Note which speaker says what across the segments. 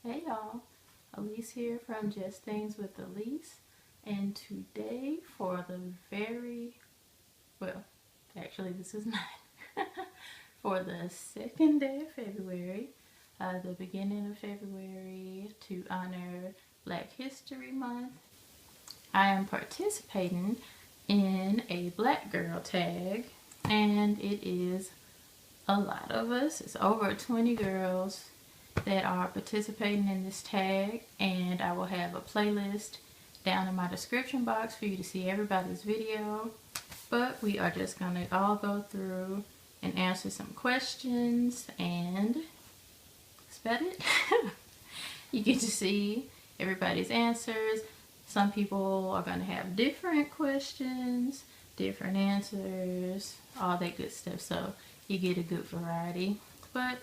Speaker 1: Hey y'all, Alyse here from Just Things with Alyse, and today for the actually this is not, for the second day of February, the beginning of February, to honor Black History Month, I am participating in a Black Girl tag, and it is a lot of us. It's over 20 girls that are participating in this tag, and I will have a playlist down in my description box for you to see everybody's video. But we are just gonna all go through and answer some questions, and that's about it. You get to see everybody's answers. Some people are gonna have different questions, different answers, all that good stuff, so you get a good variety. But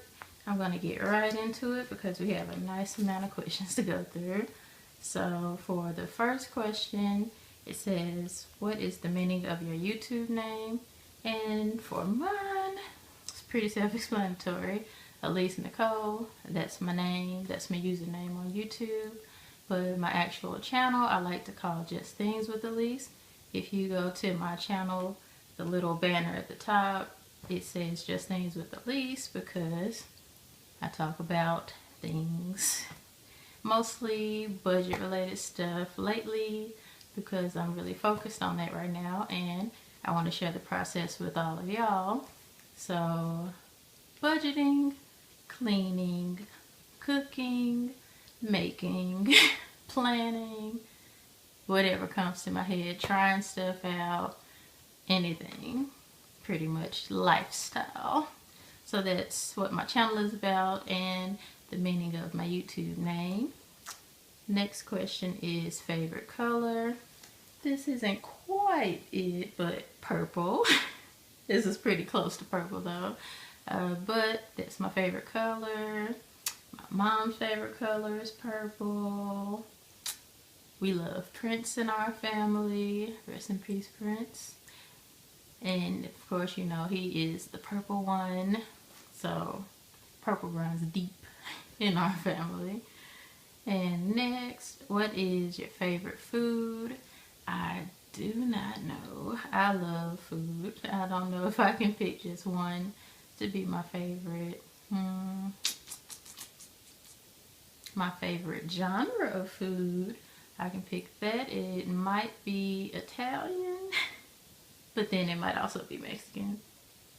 Speaker 1: I'm going to get right into it because we have a nice amount of questions to go through. So for the first question, it says, what is the meaning of your YouTube name? And for mine, it's pretty self-explanatory. Alyse Nicole, that's my name, that's my username on YouTube. But my actual channel, I like to call Just Things with Alyse. If you go to my channel, the little banner at the top, it says Just Things with Alyse because I talk about things, mostly budget related stuff lately, because I'm really focused on that right now and I want to share the process with all of y'all. So budgeting, cleaning, cooking, making, planning, whatever comes to my head, trying stuff out, anything, pretty much lifestyle. So that's what my channel is about and the meaning of my YouTube name. Next question is favorite color. This isn't quite it, but purple. This is pretty close to purple though. But that's my favorite color. My mom's favorite color is purple. We love Prince in our family. Rest in peace, Prince. And of course, you know, he is the purple one. So purple runs deep in our family. And next, what is your favorite food? I do not know. I love food. I don't know if I can pick just one to be my favorite. My favorite genre of food, I can pick that. It might be Italian, but then it might also be Mexican.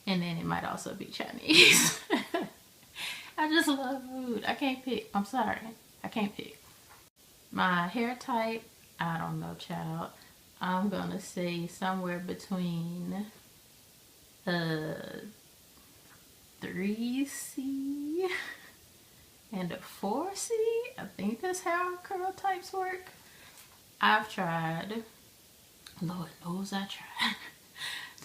Speaker 1: And then it might also be Chinese. I just love food. I can't pick. I'm sorry. I can't pick. My hair type, I don't know, child. I'm going to say somewhere between 3C and a 4C. I think that's how curl types work. I've tried, Lord knows I tried,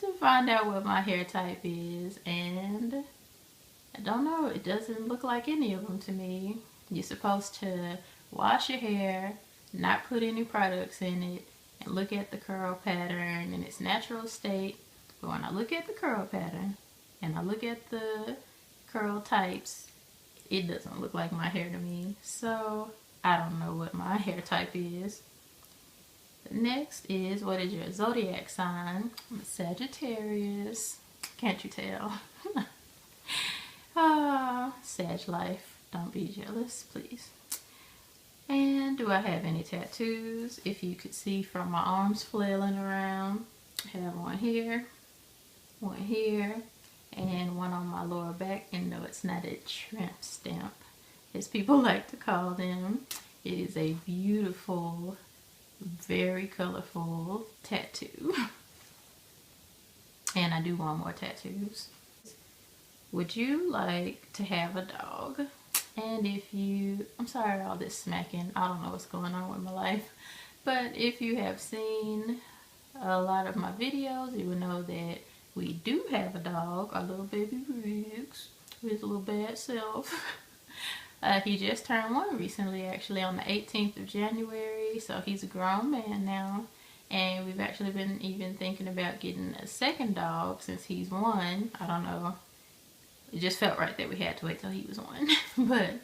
Speaker 1: to find out what my hair type is, and I don't know, it doesn't look like any of them to me. You're supposed to wash your hair, not put any products in it, and look at the curl pattern in its natural state. But when I look at the curl pattern and I look at the curl types, it doesn't look like my hair to me. So I don't know what my hair type is. Next is, what is your zodiac sign? I'm a Sagittarius. Can't you tell? Sag life. Don't be jealous, please. And do I have any tattoos? If you could see from my arms flailing around, I have one here, and one on my lower back. And no, it's not a tramp stamp, as people like to call them. It is a beautiful, very colorful tattoo. And I do want more tattoos. Would you like to have a dog? And if you, I'm sorry all this smacking, I don't know what's going on with my life, but if you have seen a lot of my videos, you will know that we do have a dog, our little baby Riggs, his little bad self. He just turned 1 recently, actually on the 18th of January, so he's a grown man now. And we've actually been even thinking about getting a second dog since he's 1. I don't know. It just felt right that we had to wait till he was 1. But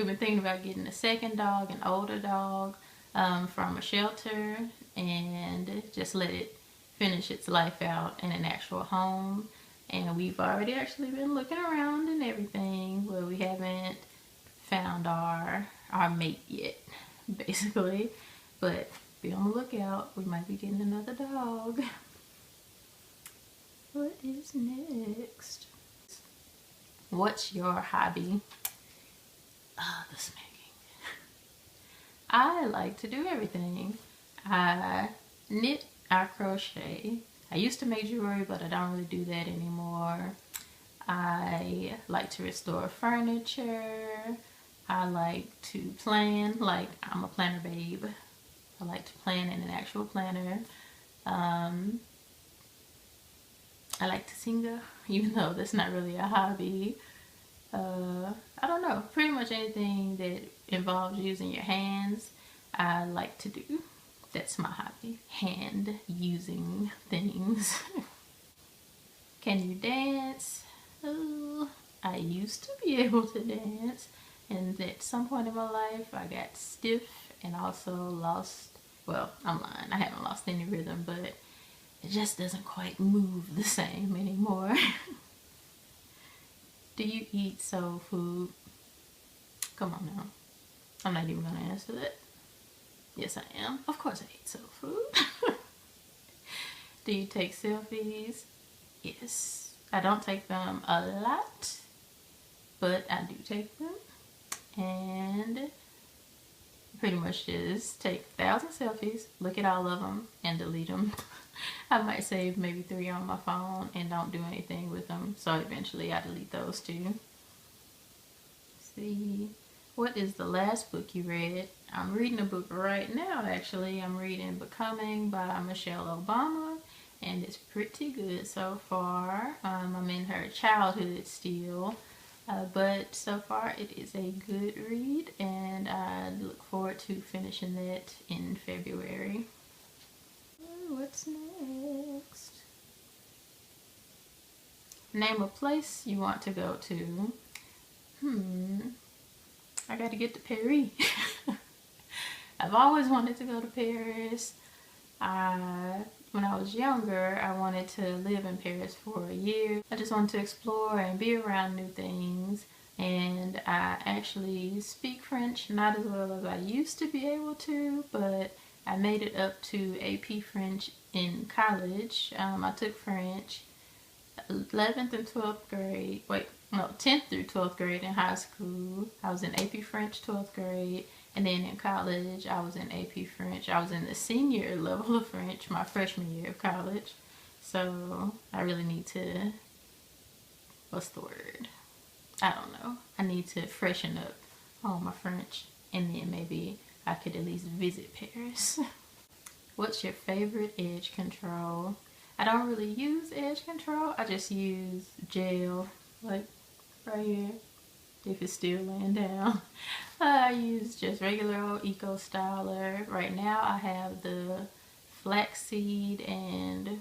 Speaker 1: We've been thinking about getting a second dog, an older dog, from a shelter, and just let it finish its life out in an actual home. And we've already actually been looking around and everything, but we haven't found our mate yet, basically. But be on the lookout. We might be getting another dog. What is next? What's your hobby? The smacking. I like to do everything. I knit, I crochet. I used to make jewelry, but I don't really do that anymore. I like to restore furniture. I like to plan, like I'm a planner babe. I like to plan in an actual planner. I like to sing, even though that's not really a hobby. I don't know, pretty much anything that involves using your hands, I like to do. That's my hobby, hand using things. Can you dance? Oh, I used to be able to dance, and at some point in my life I got stiff and also lost, well, I'm lying, I haven't lost any rhythm, but it just doesn't quite move the same anymore. Do you eat soul food? Come on now. I'm not even gonna answer that. Yes, I am. Of course I eat soul food. Do you take selfies? Yes. I don't take them a lot, but I do take them. And pretty much just take 1,000 selfies, look at all of them, and delete them. I might save maybe 3 on my phone and don't do anything with them, so eventually I delete those too. Let's see, what is the last book you read? I'm reading a book right now, actually. I'm reading Becoming by Michelle Obama, and it's pretty good so far. I'm in her childhood still. But so far it is a good read, and I look forward to finishing that in February. What's next? Name a place you want to go to. I gotta get to Paris. I've always wanted to go to Paris. When I was younger, I wanted to live in Paris for a year. I just wanted to explore and be around new things. And I actually speak French, not as well as I used to be able to, but I made it up to AP French in college. I took French 11th and 12th grade. 10th through 12th grade in high school. I was in AP French 12th grade. And then in college, I was in AP French. I was in the senior level of French, my freshman year of college. So I really need to, what's the word? I don't know. I need to freshen up all my French, and then maybe I could at least visit Paris. What's your favorite edge control? I don't really use edge control. I just use gel, like right here, if it's still laying down. I use just regular old Eco Styler. Right now I have the flaxseed and,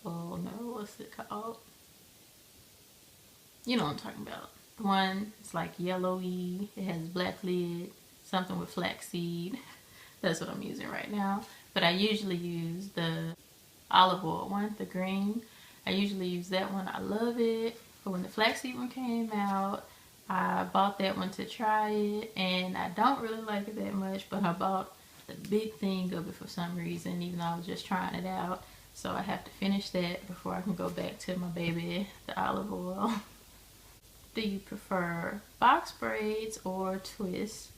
Speaker 1: oh no, what's it called? You know what I'm talking about. The one, it's like yellowy, it has black lid, something with flaxseed. That's what I'm using right now. But I usually use the olive oil one, the green. I usually use that one. I love it. But when the flaxseed one came out, I bought that one to try it, and I don't really like it that much, but I bought the big thing of it for some reason, even though I was just trying it out. So I have to finish that before I can go back to my baby, the olive oil. Do you prefer box braids or twists?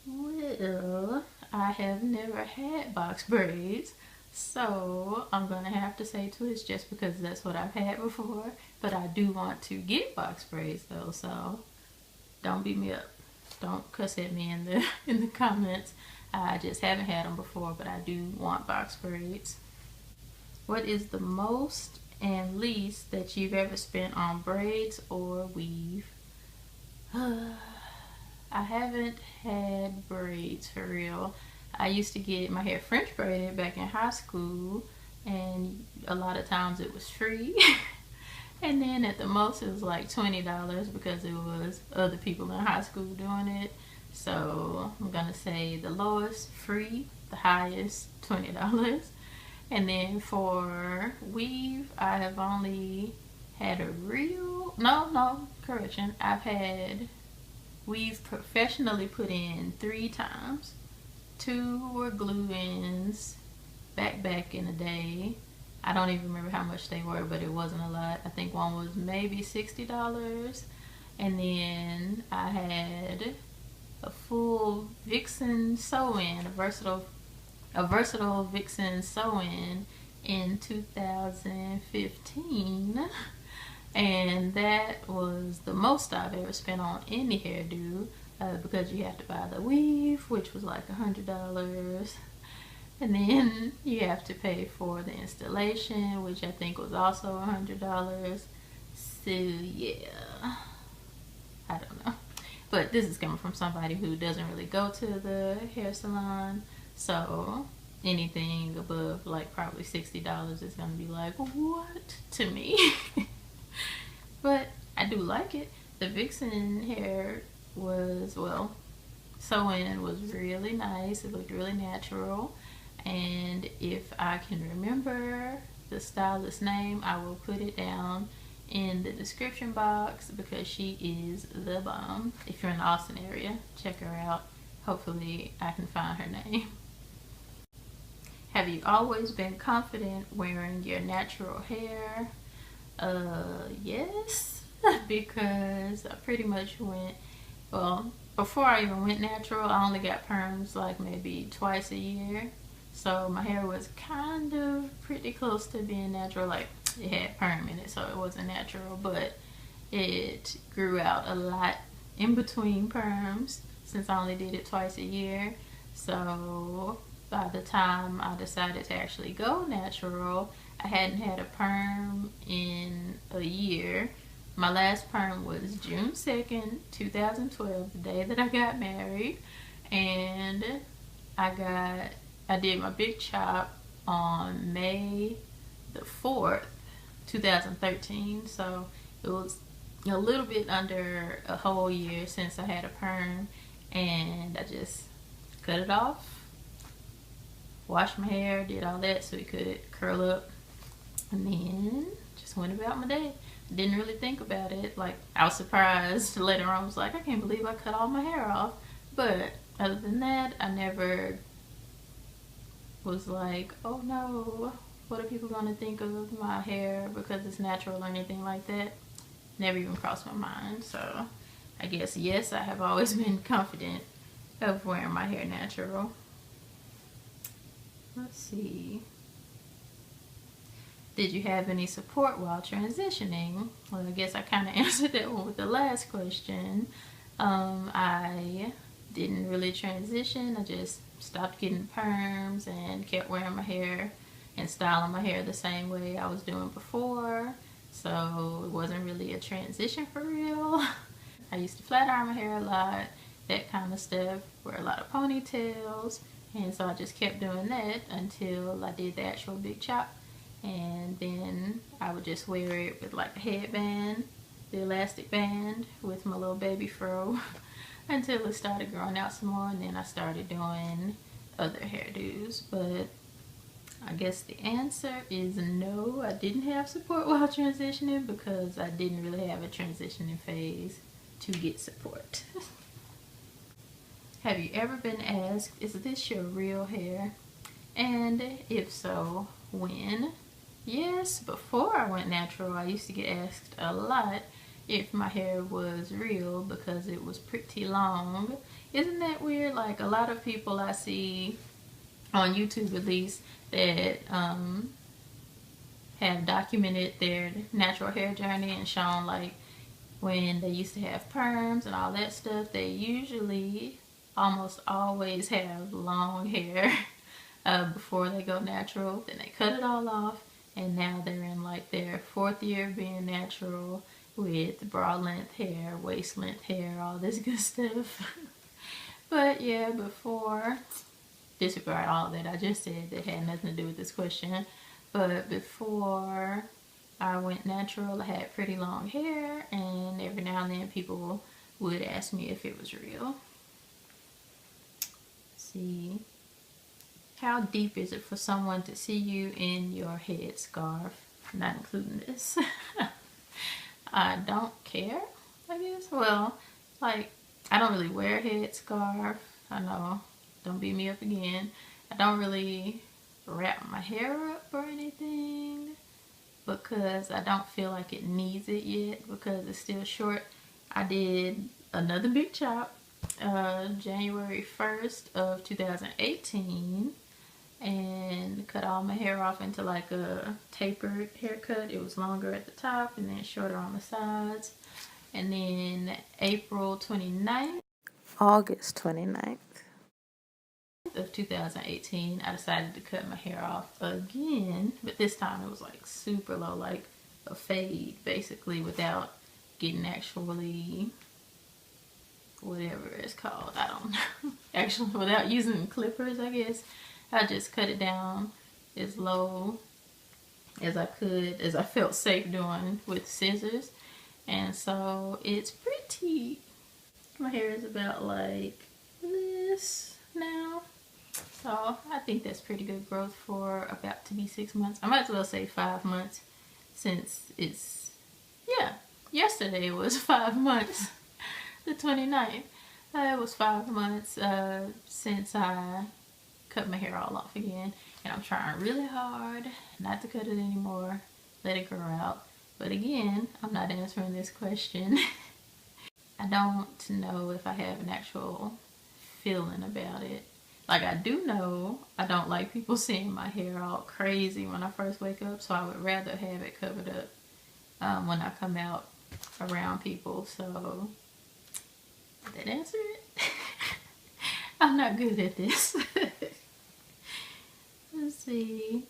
Speaker 1: Well, I have never had box braids, so I'm gonna have to say twist just because that's what I've had before. But I do want to get box braids though, so don't beat me up. Don't cuss at me in the comments. I just haven't had them before, but I do want box braids. What is the most and least that you've ever spent on braids or weave? I haven't had braids for real. I used to get my hair French braided back in high school, and a lot of times it was free. And then at the most it was like $20 because it was other people in high school doing it. So I'm gonna say the lowest free, the highest $20. And then for weave, I have only had a real, no, correction. I've had weave professionally put in 3 times. 2 were glue-ins back in the day. I don't even remember how much they were, but it wasn't a lot. I think one was maybe $60. And then I had a full Vixen sew-in, a versatile Vixen sew-in in 2015. And that was the most I've ever spent on any hairdo, because you have to buy the weave, which was like $100. And then you have to pay for the installation, which I think was also $100. So yeah, I don't know. But this is coming from somebody who doesn't really go to the hair salon. So anything above like probably $60 is gonna be like, what to me? But I do like it. The Vixen hair was, well, sew-in was really nice. It looked really natural. And if I can remember the stylist's name, I will put it down in the description box because she is the bomb. If you're in the Austin area, check her out. Hopefully I can find her name. Have you always been confident wearing your natural hair? Yes, because I pretty much went, well, before I even went natural, I only got perms like maybe twice a year. So my hair was kind of pretty close to being natural. Like, it had perm in it, so it wasn't natural, but it grew out a lot in between perms since I only did it twice a year. So by the time I decided to actually go natural, I hadn't had a perm in a year. My last perm was June 2nd, 2012, the day that I got married. And I did my big chop on May the 4th, 2013. So it was a little bit under a whole year since I had a perm. And I just cut it off, washed my hair, did all that so it could curl up, and then just went about my day. Didn't really think about it. Like, I was surprised later on. I was like, I can't believe I cut all my hair off. But other than that, I never was like, oh no, what are people going to think of my hair because it's natural or anything like that. Never even crossed my mind. So I guess yes, I have always been confident of wearing my hair natural. Let's see. Did you have any support while transitioning? Well, I guess I kind of answered that one with the last question. I didn't really transition. I just stopped getting perms and kept wearing my hair and styling my hair the same way I was doing before. So it wasn't really a transition for real. I used to flat iron my hair a lot, that kind of stuff, wear a lot of ponytails. And so I just kept doing that until I did the actual big chop. And then I would just wear it with like a headband, the elastic band with my little baby fro until it started growing out some more, and then I started doing other hairdos. But I guess the answer is no, I didn't have support while transitioning because I didn't really have a transitioning phase to get support. Have you ever been asked, is this your real hair? And if so, when? Yes, before I went natural, I used to get asked a lot if my hair was real because it was pretty long. Isn't that weird? Like, a lot of people I see on YouTube, at least, that have documented their natural hair journey and shown like when they used to have perms and all that stuff, they usually almost always have long hair before they go natural. Then they cut it all off, and now they're in like their 4th year of being natural with bra length hair, waist length hair, all this good stuff. But yeah, before, disregard all that I just said that had nothing to do with this question, but before I went natural. I had pretty long hair, and every now and then people would ask me if it was real. Let's see. How deep is it for someone to see you in your headscarf? Not including this. I don't care, I guess. Well, like, I don't really wear a headscarf. I know, don't beat me up again. I don't really wrap my hair up or anything because I don't feel like it needs it yet because it's still short. I did another big chop January 1st of 2018 and cut all my hair off into like a tapered haircut. It was longer at the top and then shorter on the sides. And then April 29th, August 29th of 2018, I decided to cut my hair off again, but this time it was like super low, like a fade basically, without getting actually whatever it's called, I don't know, actually without using clippers, I guess. I just cut it down as low as I could, as I felt safe doing with scissors. And so it's pretty, my hair is about like this now. So I think that's pretty good growth for about to be 6 months. I might as well say 5 months since it's, yeah, yesterday was 5 months, the 29th. It was 5 months since I cut my hair all off again, and I'm trying really hard not to cut it anymore, let it grow out. But again, I'm not answering this question. I don't know if I have an actual feeling about it. Like, I do know I don't like people seeing my hair all crazy when I first wake up, so I would rather have it covered up when I come out around people. So did that answer it? I'm not good at this. Let's see.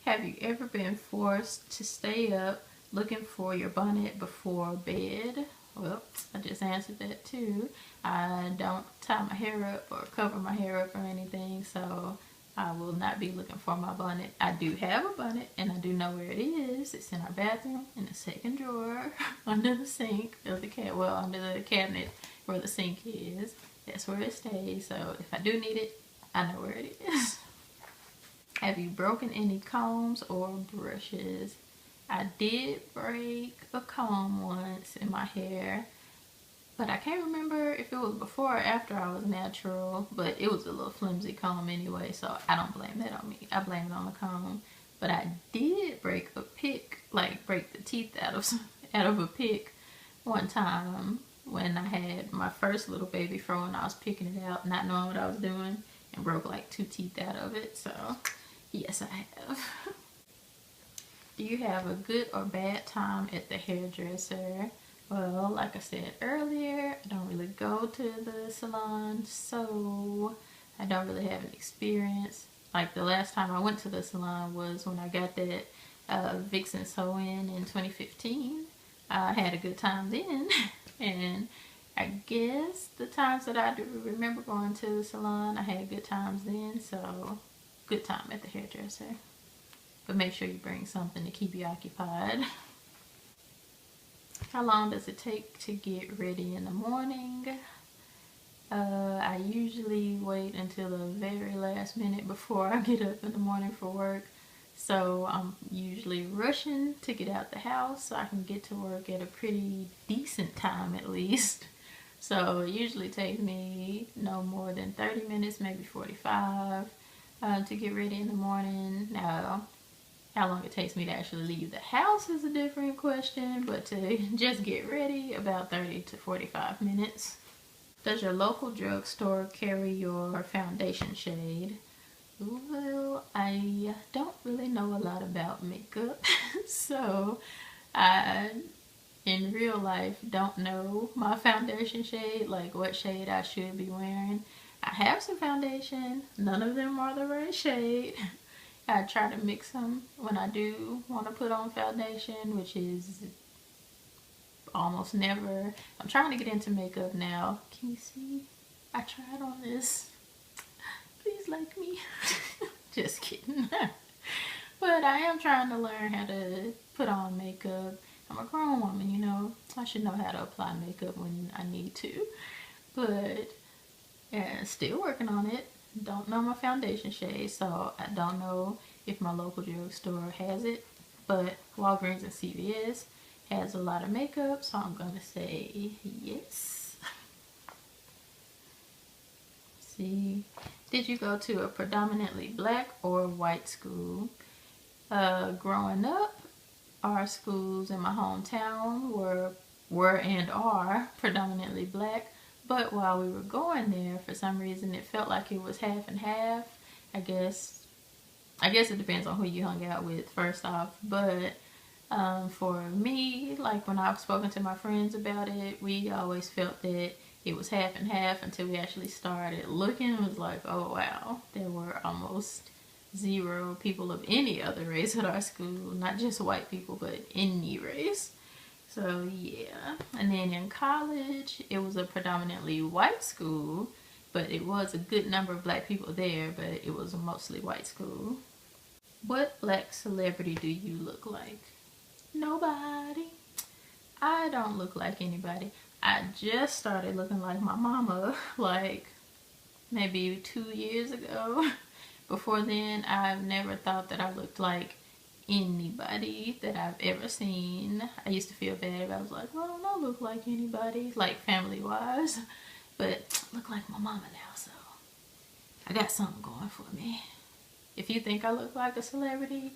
Speaker 1: Have you ever been forced to stay up looking for your bonnet before bed? Well, I just answered that too. I don't tie my hair up or cover my hair up or anything, so I will not be looking for my bonnet. I do have a bonnet, and I do know where it is. It's in our bathroom, in the second drawer, under the sink of the under the cabinet where the sink is. That's where it stays, so if I do need it, I know where it is. Have you broken any combs or brushes? I did break a comb once in my hair, but I can't remember if it was before or after I was natural, but it was a little flimsy comb anyway, so I don't blame that on me. I blame it on the comb. But I did break a pick, like break the teeth out of a pick one time when I had my first little baby fro and I was picking it out, not knowing what I was doing, and broke like 2 teeth out of it. So yes, I have. Do you have a good or bad time at the hairdresser? Well, like I said earlier, I don't really go to the salon, so I don't really have an experience. Like the last time I went to the salon was when I got that Vixen sew-in 2015. I had a good time then, and I guess the times that I do remember going to the salon, I had good times then, so good time at the hairdresser. But make sure you bring something to keep you occupied. How long does it take to get ready in the morning? I usually wait until the very last minute before I get up in the morning for work. So I'm usually rushing to get out the house so I can get to work at a pretty decent time at least. So it usually takes me no more than 30 minutes, maybe 45, to get ready in the morning. Now, how long it takes me to actually leave the house is a different question, but to just get ready, about 30 to 45 minutes. Does your local drugstore carry your foundation shade? Well, I don't really know a lot about makeup, so I, in real life, don't know my foundation shade, like what shade I should be wearing. I have some foundation, none of them are the right shade. I try to mix them when I do want to put on foundation, which is almost never. I'm trying to get into makeup now. Can you see? I tried on this. Please like me. Just kidding. But I am trying to learn how to put on makeup. I'm a grown woman, you know. I should know how to apply makeup when I need to. But still working on it. Don't know my foundation shade, so I don't know if my local drugstore has it. But Walgreens and CVS has a lot of makeup, so I'm gonna say yes. See, did you go to a predominantly black or white school? Growing up, our schools in my hometown were and are predominantly black, but while we were going there, for some reason it felt like it was half and half. I guess it depends on who you hung out with first off, but for me, like when I've spoken to my friends about it, we always felt that it was half and half until we actually started looking. It was like, oh wow, there were almost zero people of any other race at our school, not just white people, but any race. So yeah, and then in college, it was a predominantly white school, but it was a good number of black people there, but it was a mostly white school. What black celebrity do you look like? Nobody. I don't look like anybody. I just started looking like my mama like maybe 2 years ago. Before then, I've never thought that I looked like anybody that I've ever seen. I used to feel bad. I was like, well, I don't look like anybody, like family wise, but I look like my mama now, so I got something going for me. If you think I look like a celebrity,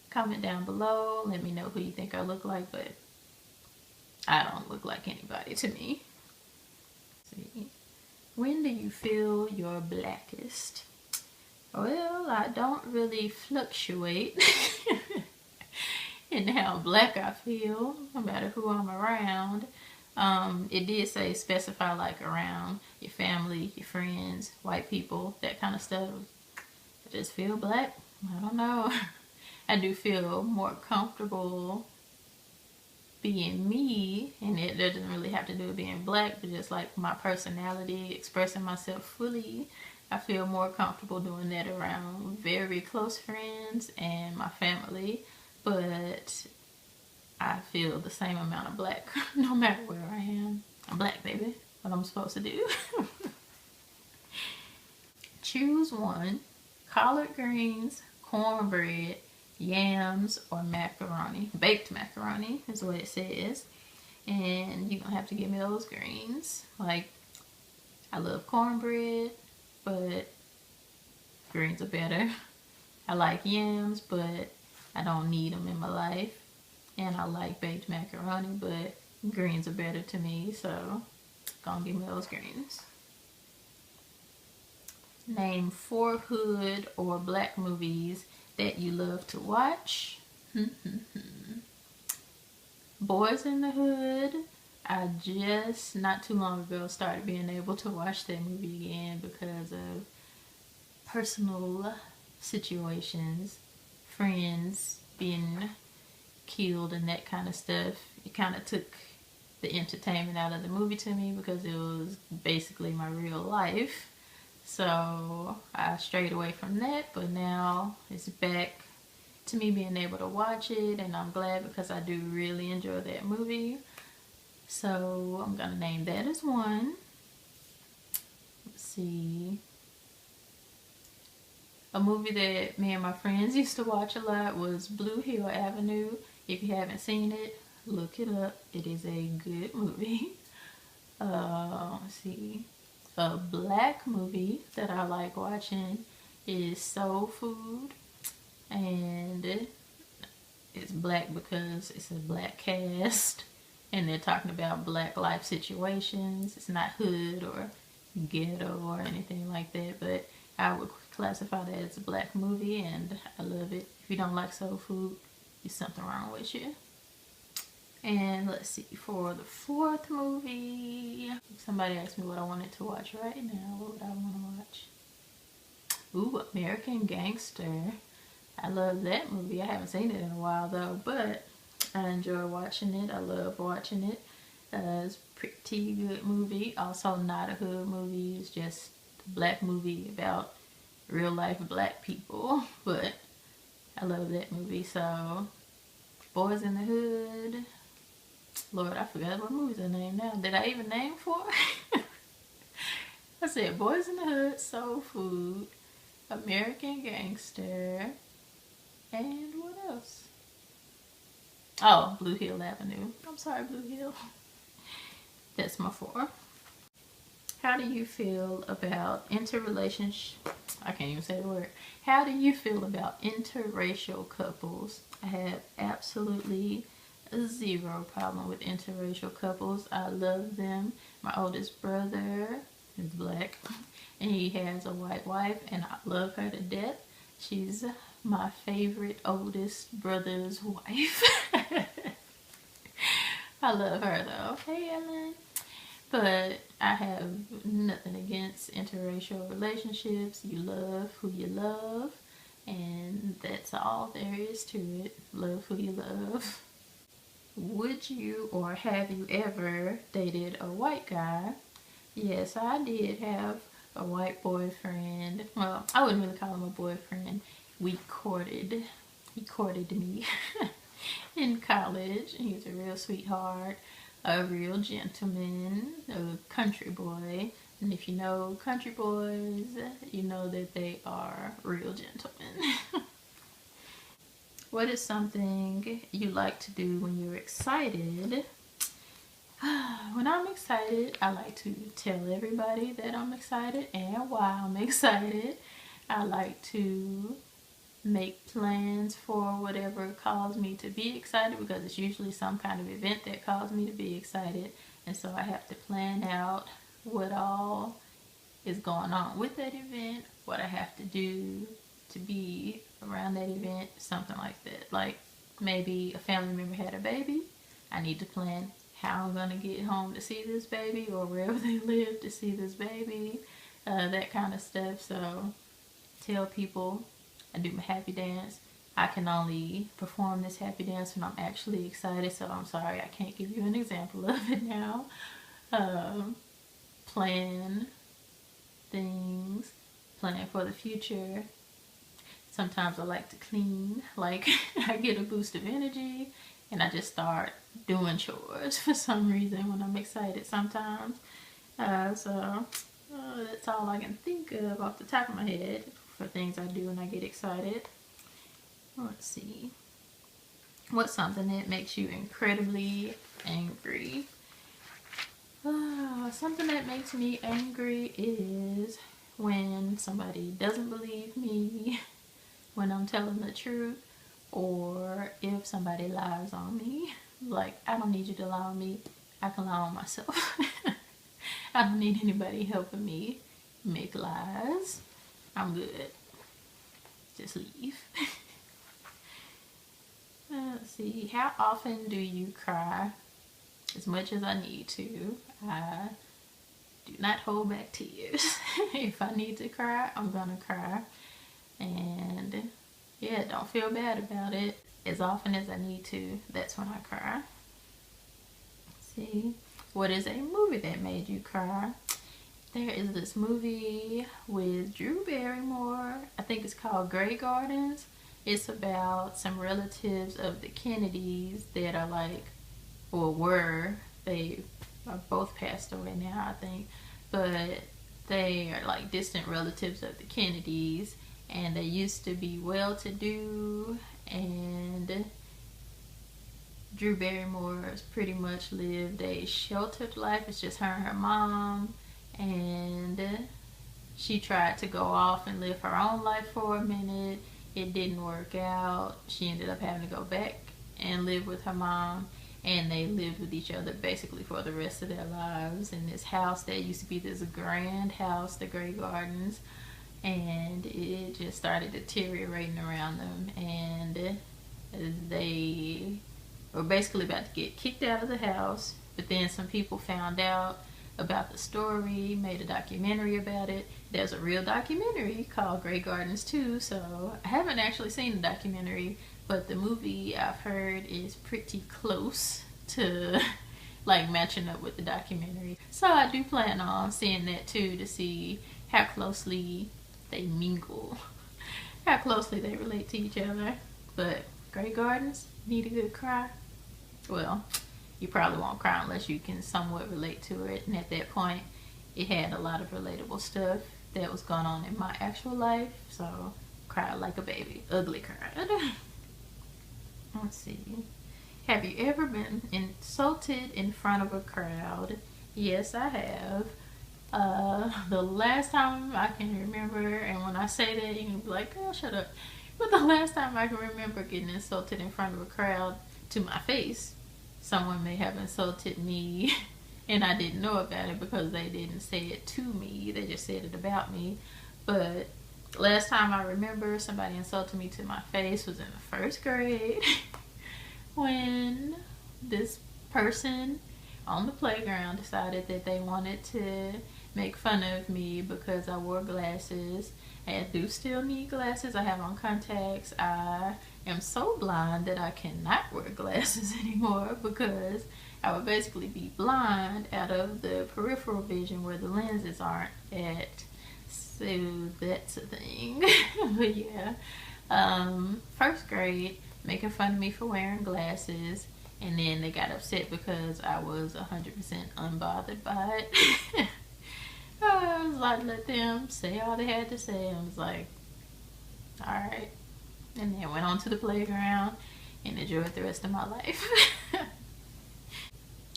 Speaker 1: comment down below. Let me know who you think I look like, but I don't look like anybody to me. See, when do you feel your blackest? Well, I don't really fluctuate in how black I feel, no matter who I'm around. It did say specify like around your family, your friends, white people, that kind of stuff. I just feel black. I don't know. I do feel more comfortable being me, and it doesn't really have to do with being black, but just like my personality, expressing myself fully. I feel more comfortable doing that around very close friends and my family, but I feel the same amount of black no matter where I am. I'm black, baby. What I'm supposed to do. Choose one: collard greens, cornbread, yams, or macaroni. Baked macaroni is what it says. And you're gonna have to give me those greens. Like, I love cornbread, but greens are better. I like yams, but I don't need them in my life. And I like baked macaroni, but greens are better to me, so gonna give me those greens. Name 4 hood or black movies that you love to watch. Boys in the Hood. I just not too long ago started being able to watch that movie again because of personal situations, friends being killed and that kind of stuff. It kind of took the entertainment out of the movie to me because it was basically my real life. So I strayed away from that, but now it's back to me being able to watch it, and I'm glad because I do really enjoy that movie. So I'm gonna name that as one. Let's see. A movie that me and my friends used to watch a lot was Blue Hill Avenue. If you haven't seen it, look it up. It is a good movie. Let's see. A black movie that I like watching is Soul Food. And it's black because it's a black cast. And they're talking about black life situations. It's not hood or ghetto or anything like that, but I would classify that as a black movie, and I love it. If you don't like soul food, there's something wrong with you. And let's see, for the 4th movie, if somebody asked me what I wanted to watch right now, what would I want to watch? Ooh, American Gangster. I love that movie. I haven't seen it in a while though, but I enjoy watching it. I love watching it. It's a pretty good movie. Also not a hood movie. It's just a black movie about real life black people. But I love that movie. So, Boys in the Hood. Lord, I forgot what movies I named now. Did I even name 4? I said Boys in the Hood, Soul Food, American Gangster, and what else? Oh, Blue Hill Avenue. I'm sorry, Blue Hill. That's my 4. How do you feel about interrelationship? I can't even say the word. How do you feel about interracial couples? I have absolutely 0 problem with interracial couples. I love them. My oldest brother is black and he has a white wife and I love her to death. She's my favorite oldest brother's wife. I love her though. Hey Ellen. But I have nothing against interracial relationships. You love who you love, and that's all there is to it. Love who you love. Would you or have you ever dated a white guy? Yes, I did have a white boyfriend. Well, I wouldn't really call him a boyfriend. We courted. He courted me in college. He's a real sweetheart. A real gentleman, a country boy, and if you know country boys, you know that they are real gentlemen. What is something you like to do when you're excited? When I'm excited, I like to tell everybody that I'm excited and why I'm excited. I like to make plans for whatever caused me to be excited, because it's usually some kind of event that caused me to be excited, and so I have to plan out what all is going on with that event, what I have to do to be around that event, something like that. Like maybe a family member had a baby, I need to plan how I'm gonna get home to see this baby, or wherever they live to see this baby, that kind of stuff. So tell people I do my happy dance. I can only perform this happy dance when I'm actually excited, so I'm sorry I can't give you an example of it now. Plan things, plan for the future. Sometimes I like to clean, like I get a boost of energy and I just start doing chores for some reason when I'm excited sometimes. So that's all I can think of off the top of my head for things I do when I get excited. Let's see. What's something that makes you incredibly angry? Something that makes me angry is when somebody doesn't believe me when I'm telling the truth, or if somebody lies on me. Like, I don't need you to lie on me. I can lie on myself. I don't need anybody helping me make lies. I'm good. Just leave. Let's see. How often do you cry? As much as I need to. I do not hold back tears. If I need to cry, I'm gonna cry. And yeah, don't feel bad about it. As often as I need to, that's when I cry. Let's see. What is a movie that made you cry? There is this movie with Drew Barrymore. I think it's called Grey Gardens. It's about some relatives of the Kennedys that are like, or were, they are both passed away now, I think, but they are like distant relatives of the Kennedys, and they used to be well-to-do, and Drew Barrymore's pretty much lived a sheltered life. It's just her and her mom, and she tried to go off and live her own life for a minute. It didn't work out. She ended up having to go back and live with her mom, and they lived with each other basically for the rest of their lives in this house that used to be this grand house, the Grey Gardens, and it just started deteriorating around them, and they were basically about to get kicked out of the house. But then some people found out about the story, made a documentary about it. There's a real documentary called Grey Gardens 2, so I haven't actually seen the documentary, but the movie I've heard is pretty close to like matching up with the documentary. So I do plan on seeing that too, to see how closely they mingle, how closely they relate to each other. But Grey Gardens, need a good cry? Well, you probably won't cry unless you can somewhat relate to it. And at that point, it had a lot of relatable stuff that was going on in my actual life. So, cried like a baby. Ugly cried. Let's see. Have you ever been insulted in front of a crowd? Yes, I have. The last time I can remember, and when I say that, you can be like, girl, shut up. But the last time I can remember getting insulted in front of a crowd to my face, someone may have insulted me and I didn't know about it because they didn't say it to me. They just said it about me. But last time I remember somebody insulted me to my face was in the 1st grade when this person on the playground decided that they wanted to make fun of me because I wore glasses. I do still need glasses. I have on contacts. I am so blind that I cannot wear glasses anymore because I would basically be blind out of the peripheral vision where the lenses aren't at. So that's a thing. But yeah, 1st grade, making fun of me for wearing glasses. And then they got upset because I was 100% unbothered by it. I was like, let them say all they had to say. I was like, alright. And then went on to the playground and enjoyed the rest of my life.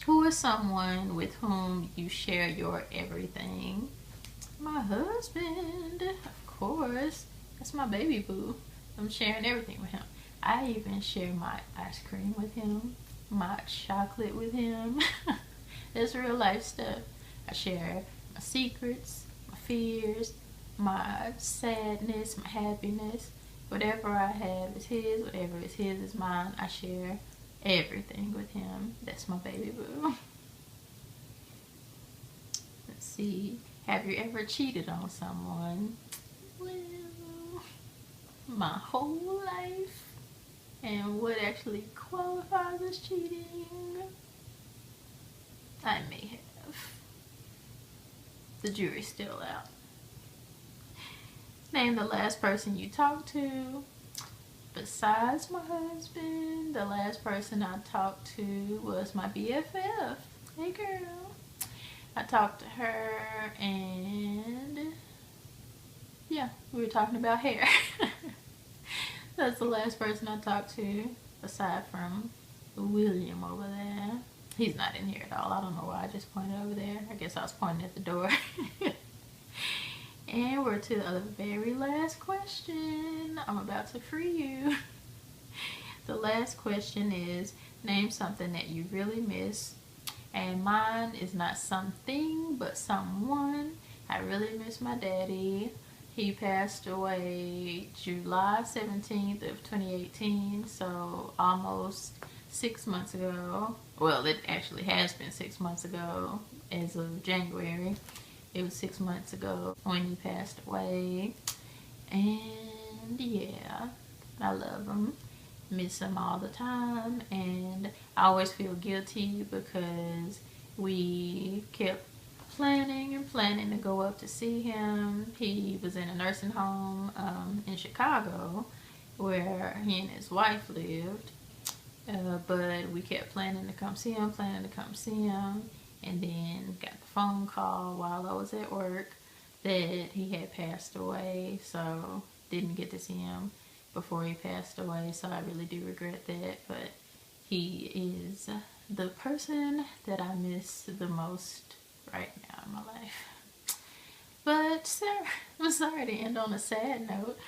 Speaker 1: Who is someone with whom you share your everything? My husband, of course. That's my baby boo. I'm sharing everything with him. I even share my ice cream with him, my chocolate with him. That's real life stuff. I share my secrets, my fears, my sadness, my happiness. Whatever I have is his, whatever is his is mine. I share everything with him. That's my baby boo. Let's see. Have you ever cheated on someone? Well, my whole life. And what actually qualifies as cheating? I may have. The jury's still out. Name the last person you talked to. Besides my husband, the last person I talked to was my BFF. Hey girl. I talked to her and yeah, we were talking about hair. That's the last person I talked to, aside from William over there. He's not in here at all. I don't know why I just pointed over there. I guess I was pointing at the door. And we're to the very last question. I'm about to free you. The last question is, name something that you really miss. And mine is not something, but someone. I really miss my daddy. He passed away July 17th of 2018, so almost 6 months ago. Well, it actually has been 6 months ago as of January. It was 6 months ago when he passed away. And yeah, I love him. Miss him all the time. And I always feel guilty because we kept planning to go up to see him. He was in a nursing home in Chicago where he and his wife lived. But we kept planning to come see him, and then got the phone call while I was at work that he had passed away, so didn't get to see him before he passed away, so I really do regret that. But he is the person that I miss the most right now in my life. But Sarah, I'm sorry to end on a sad note.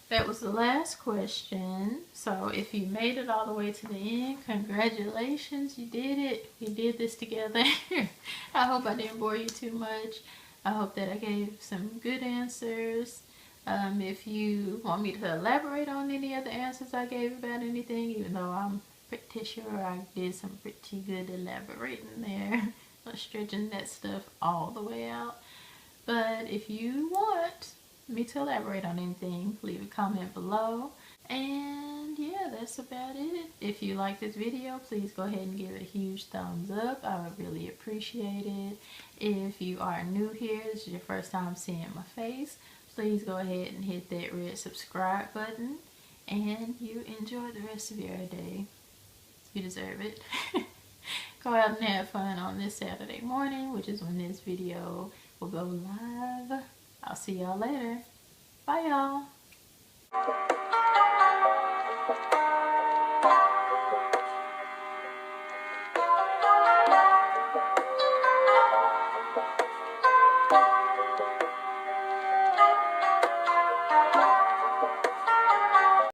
Speaker 1: That was the last question. So if you made it all the way to the end, congratulations, you did it. We did this together. I hope I didn't bore you too much. I hope that I gave some good answers. If you want me to elaborate on any of the answers I gave about anything, even though I'm pretty sure I did some pretty good elaborating there, stretching that stuff all the way out. But if you want me to elaborate on anything, leave a comment below. And yeah, that's about it. If you like this video, please go ahead and give it a huge thumbs up. I would really appreciate it. If you are new here, this is your first time seeing my face, please go ahead and hit that red subscribe button and you enjoy the rest of your day. You deserve it. Go out and have fun on this Saturday morning, which is when this video will go live. I'll see y'all later. Bye, y'all.